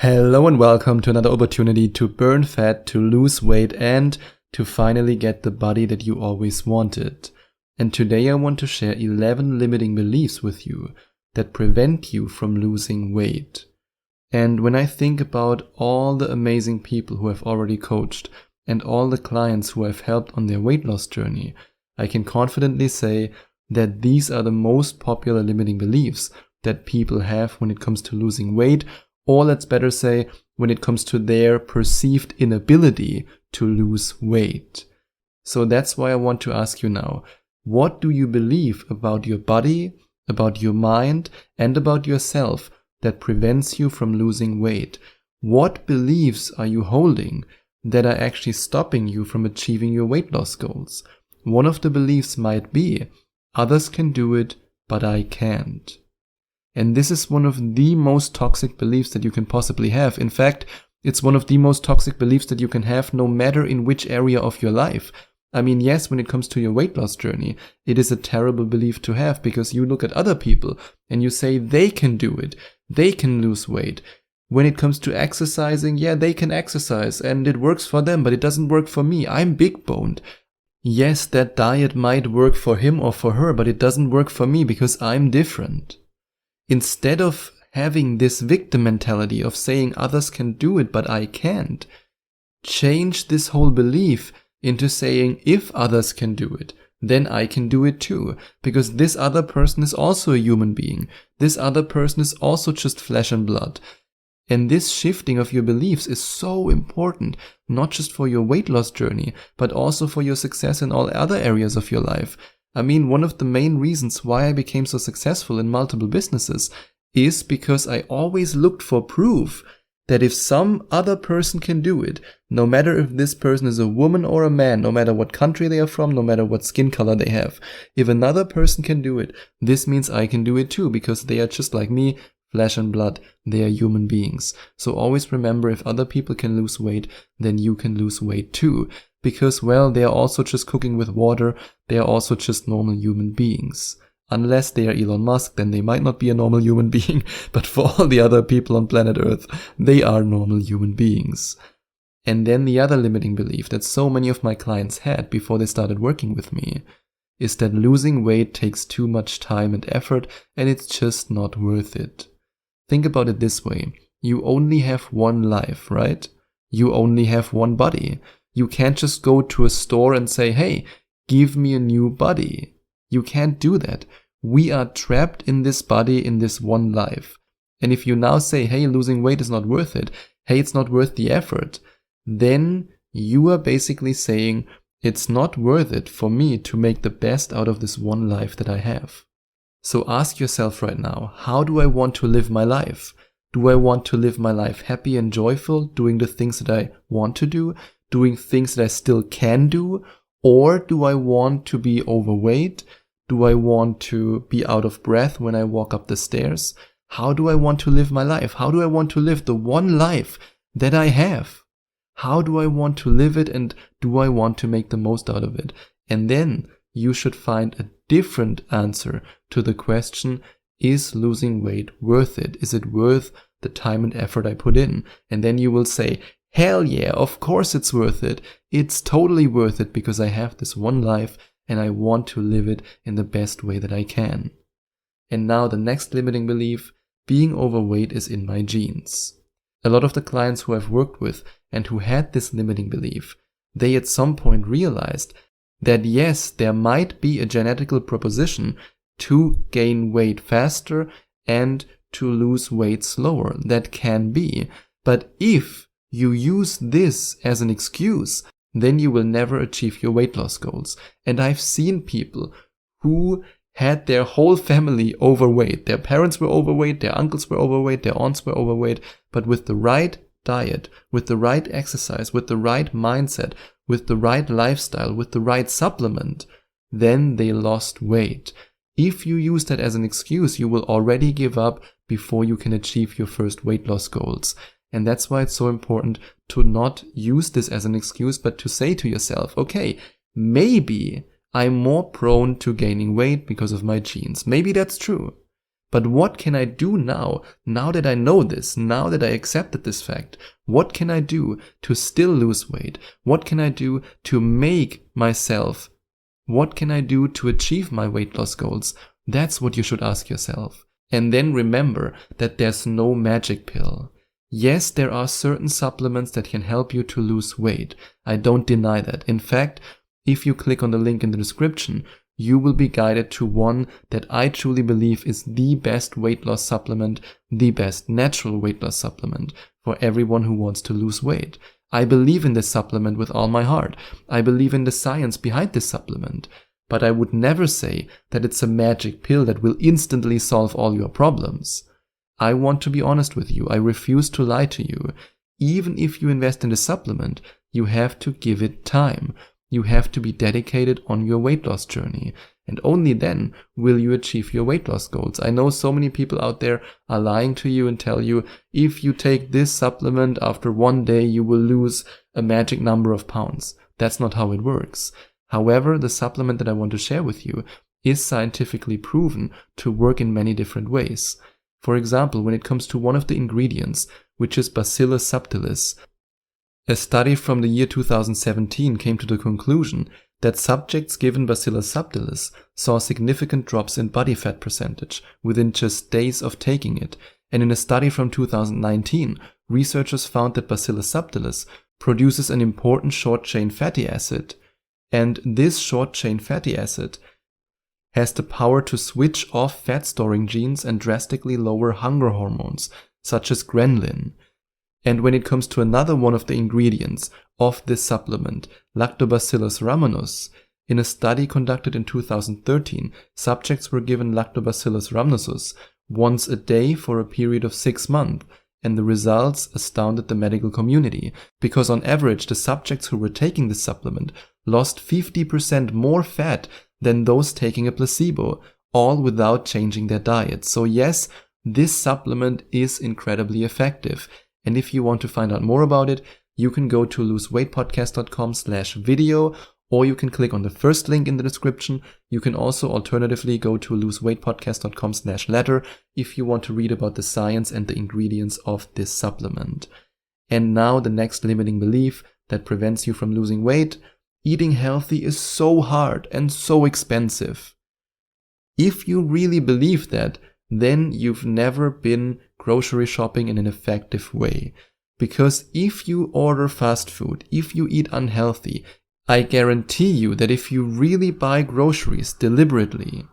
Hello and welcome to another opportunity to burn fat, to lose weight, and to finally get the body that you always wanted. And today I want to share 11 limiting beliefs with you that prevent you from losing weight. And when I think about all the amazing people who have already coached and all the clients who I've helped on their weight loss journey, I can confidently say that these are the most popular limiting beliefs that people have when it comes to losing weight, or let's better say, when it comes to their perceived inability to lose weight. So that's why I want to ask you now, what do you believe about your body, about your mind, and about yourself that prevents you from losing weight? What beliefs are you holding that are actually stopping you from achieving your weight loss goals? One of the beliefs might be, others can do it, but I can't. And this is one of the most toxic beliefs that you can possibly have. In fact, it's one of the most toxic beliefs that you can have no matter in which area of your life. I mean, yes, when it comes to your weight loss journey, it is a terrible belief to have because you look at other people and you say they can do it. They can lose weight. When it comes to exercising, yeah, they can exercise and it works for them, but it doesn't work for me. I'm big boned. Yes, that diet might work for him or for her, but it doesn't work for me because I'm different. Instead of having this victim mentality of saying others can do it, but I can't, change this whole belief into saying if others can do it, then I can do it too. Because this other person is also a human being. This other person is also just flesh and blood. And this shifting of your beliefs is so important, not just for your weight loss journey, but also for your success in all other areas of your life. I mean, one of the main reasons why I became so successful in multiple businesses is because I always looked for proof that if some other person can do it, no matter if this person is a woman or a man, no matter what country they are from, no matter what skin color they have, if another person can do it, this means I can do it too, because they are just like me, flesh and blood, they are human beings. So always remember, if other people can lose weight, then you can lose weight too. Because, well, they are also just cooking with water, they are also just normal human beings. Unless they are Elon Musk, then they might not be a normal human being, but for all the other people on planet Earth, they are normal human beings. And then the other limiting belief that so many of my clients had before they started working with me is that losing weight takes too much time and effort and it's just not worth it. Think about it this way, you only have one life, right? You only have one body. You can't just go to a store and say, hey, give me a new body. You can't do that. We are trapped in this body in this one life. And if you now say, hey, losing weight is not worth it, hey, it's not worth the effort, then you are basically saying, it's not worth it for me to make the best out of this one life that I have. So ask yourself right now, how do I want to live my life? Do I want to live my life happy and joyful, doing the things that I want to do? Doing things that I still can do? Or do I want to be overweight? Do I want to be out of breath when I walk up the stairs? How do I want to live my life? How do I want to live the one life that I have? How do I want to live it, and do I want to make the most out of it? And then you should find a different answer to the question, is losing weight worth it? Is it worth the time and effort I put in? And then you will say, hell yeah, of course it's worth it. It's totally worth it because I have this one life and I want to live it in the best way that I can. And now the next limiting belief, being overweight is in my genes. A lot of the clients who I've worked with and who had this limiting belief, they at some point realized that yes, there might be a genetical proposition to gain weight faster and to lose weight slower. That can be. But if you use this as an excuse, then you will never achieve your weight loss goals. And I've seen people who had their whole family overweight. Their parents were overweight, their uncles were overweight, their aunts were overweight, but with the right diet, with the right exercise, with the right mindset, with the right lifestyle, with the right supplement, then they lost weight. If you use that as an excuse, you will already give up before you can achieve your first weight loss goals. And that's why it's so important to not use this as an excuse, but to say to yourself, okay, maybe I'm more prone to gaining weight because of my genes. Maybe that's true. But what can I do now that I know this, now that I accepted this fact? What can I do to still lose weight? What can I do to make myself? What can I do to achieve my weight loss goals? That's what you should ask yourself. And then remember that there's no magic pill. Yes, there are certain supplements that can help you to lose weight. I don't deny that. In fact, if you click on the link in the description, you will be guided to one that I truly believe is the best weight loss supplement, the best natural weight loss supplement for everyone who wants to lose weight. I believe in this supplement with all my heart. I believe in the science behind this supplement. But I would never say that it's a magic pill that will instantly solve all your problems. I want to be honest with you. I refuse to lie to you. Even if you invest in the supplement, you have to give it time. You have to be dedicated on your weight loss journey. And only then will you achieve your weight loss goals. I know so many people out there are lying to you and tell you, if you take this supplement, after one day you will lose a magic number of pounds. That's not how it works. However, the supplement that I want to share with you is scientifically proven to work in many different ways. For example, when it comes to one of the ingredients, which is Bacillus subtilis, a study from the year 2017 came to the conclusion that subjects given Bacillus subtilis saw significant drops in body fat percentage within just days of taking it. And in a study from 2019, researchers found that Bacillus subtilis produces an important short-chain fatty acid. And this short-chain fatty acid has the power to switch off fat-storing genes and drastically lower hunger hormones, such as ghrelin. And when it comes to another one of the ingredients of this supplement, Lactobacillus rhamnosus, in a study conducted in 2013, subjects were given Lactobacillus rhamnosus once a day for a period of 6 months, and the results astounded the medical community, because on average the subjects who were taking this supplement lost 50% more fat than those taking a placebo, all without changing their diet. So yes, this supplement is incredibly effective. And if you want to find out more about it, you can go to loseweightpodcast.com/video, or you can click on the first link in the description. You can also alternatively go to loseweightpodcast.com/letter if you want to read about the science and the ingredients of this supplement. And now the next limiting belief that prevents you from losing weight: eating healthy is so hard and so expensive. If you really believe that, then you've never been grocery shopping in an effective way. Because if you order fast food, if you eat unhealthy, I guarantee you that if you really buy groceries deliberately,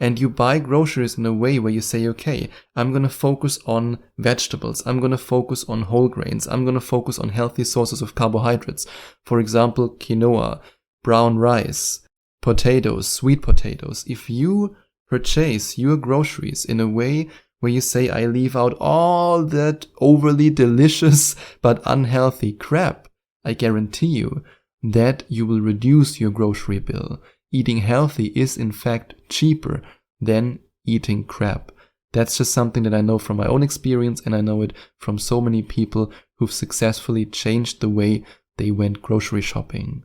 and you buy groceries in a way where you say, okay, I'm going to focus on vegetables, I'm going to focus on whole grains, I'm going to focus on healthy sources of carbohydrates, for example, quinoa, brown rice, potatoes, sweet potatoes. If you purchase your groceries in a way where you say, I leave out all that overly delicious but unhealthy crap, I guarantee you that you will reduce your grocery bill. Eating healthy is in fact cheaper than eating crap. That's just something that I know from my own experience, and I know it from so many people who've successfully changed the way they went grocery shopping.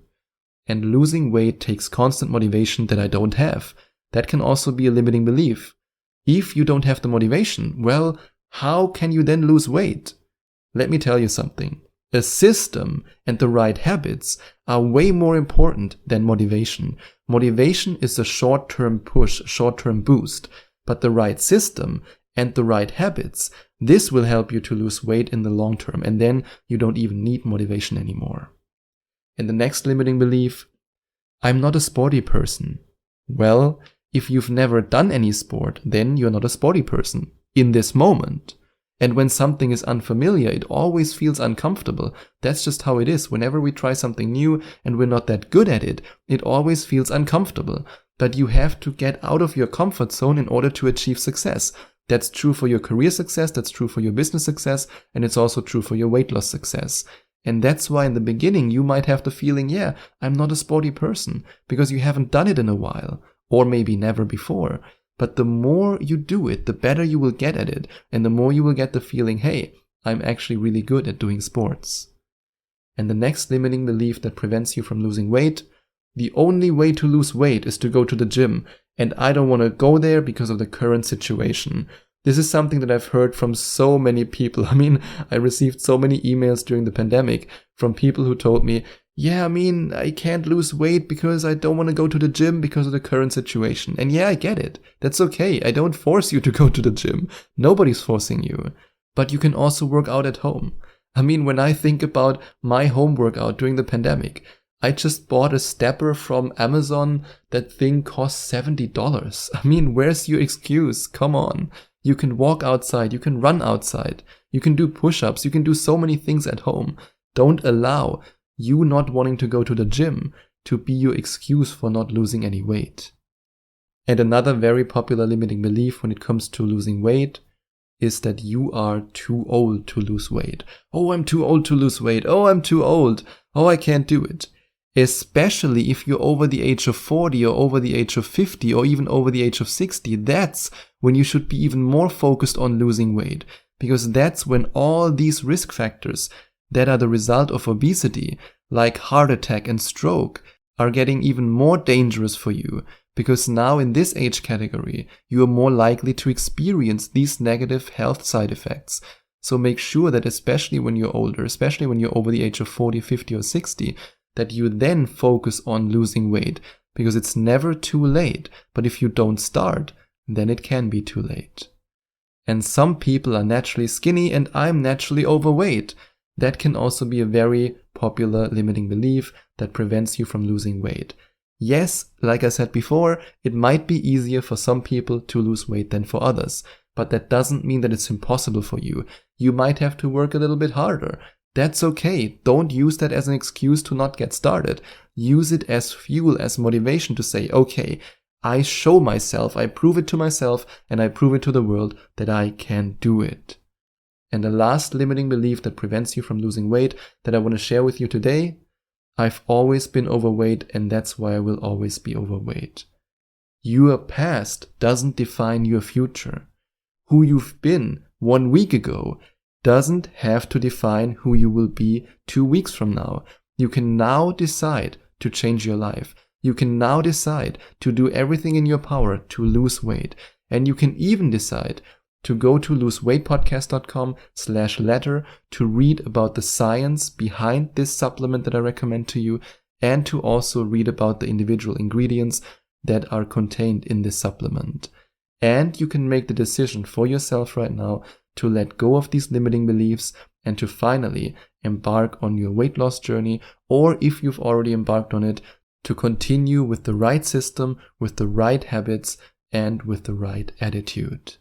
And losing weight takes constant motivation that I don't have. That can also be a limiting belief. If you don't have the motivation, well, how can you then lose weight? Let me tell you something. A system and the right habits are way more important than motivation. Motivation is a short-term push, short-term boost. But the right system and the right habits, this will help you to lose weight in the long term, and then you don't even need motivation anymore. And the next limiting belief: I'm not a sporty person. Well, if you've never done any sport, then you're not a sporty person in this moment. And when something is unfamiliar, it always feels uncomfortable. That's just how it is. Whenever we try something new and we're not that good at it, it always feels uncomfortable. But you have to get out of your comfort zone in order to achieve success. That's true for your career success, that's true for your business success, and it's also true for your weight loss success. And that's why in the beginning you might have the feeling, yeah, I'm not a sporty person, because you haven't done it in a while, or maybe never before. But the more you do it, the better you will get at it, and the more you will get the feeling, hey, I'm actually really good at doing sports. And the next limiting belief that prevents you from losing weight: the only way to lose weight is to go to the gym, and I don't want to go there because of the current situation. This is something that I've heard from so many people. I mean, I received so many emails during the pandemic from people who told me, yeah, I mean, I can't lose weight because I don't want to go to the gym because of the current situation. And yeah, I get it. That's okay. I don't force you to go to the gym. Nobody's forcing you. But you can also work out at home. I mean, when I think about my home workout during the pandemic, I just bought a stepper from Amazon. That thing cost $70. I mean, where's your excuse? Come on. You can walk outside. You can run outside. You can do push-ups. You can do so many things at home. Don't allow you not wanting to go to the gym to be your excuse for not losing any weight. And another very popular limiting belief when it comes to losing weight is that you are too old to lose weight. Oh, I'm too old to lose weight. Oh, I'm too old. Oh, I can't do it. Especially if you're over the age of 40 or over the age of 50 or even over the age of 60, that's when you should be even more focused on losing weight, because that's when all these risk factors that are the result of obesity, like heart attack and stroke, are getting even more dangerous for you, because now in this age category, you are more likely to experience these negative health side effects. So make sure that especially when you're older, especially when you're over the age of 40, 50 or 60, that you then focus on losing weight, because it's never too late. But if you don't start, then it can be too late. And some people are naturally skinny and I'm naturally overweight. That can also be a very popular limiting belief that prevents you from losing weight. Yes, like I said before, it might be easier for some people to lose weight than for others, but that doesn't mean that it's impossible for you. You might have to work a little bit harder. That's okay. Don't use that as an excuse to not get started. Use it as fuel, as motivation to say, okay, I show myself, I prove it to myself, and I prove it to the world that I can do it. And the last limiting belief that prevents you from losing weight that I want to share with you today: I've always been overweight and that's why I will always be overweight. Your past doesn't define your future. Who you've been 1 week ago doesn't have to define who you will be 2 weeks from now. You can now decide to change your life. You can now decide to do everything in your power to lose weight. And you can even decide to go to loseweightpodcast.com/letter to read about the science behind this supplement that I recommend to you, and to also read about the individual ingredients that are contained in this supplement. And you can make the decision for yourself right now to let go of these limiting beliefs and to finally embark on your weight loss journey, or if you've already embarked on it, to continue with the right system, with the right habits, and with the right attitude.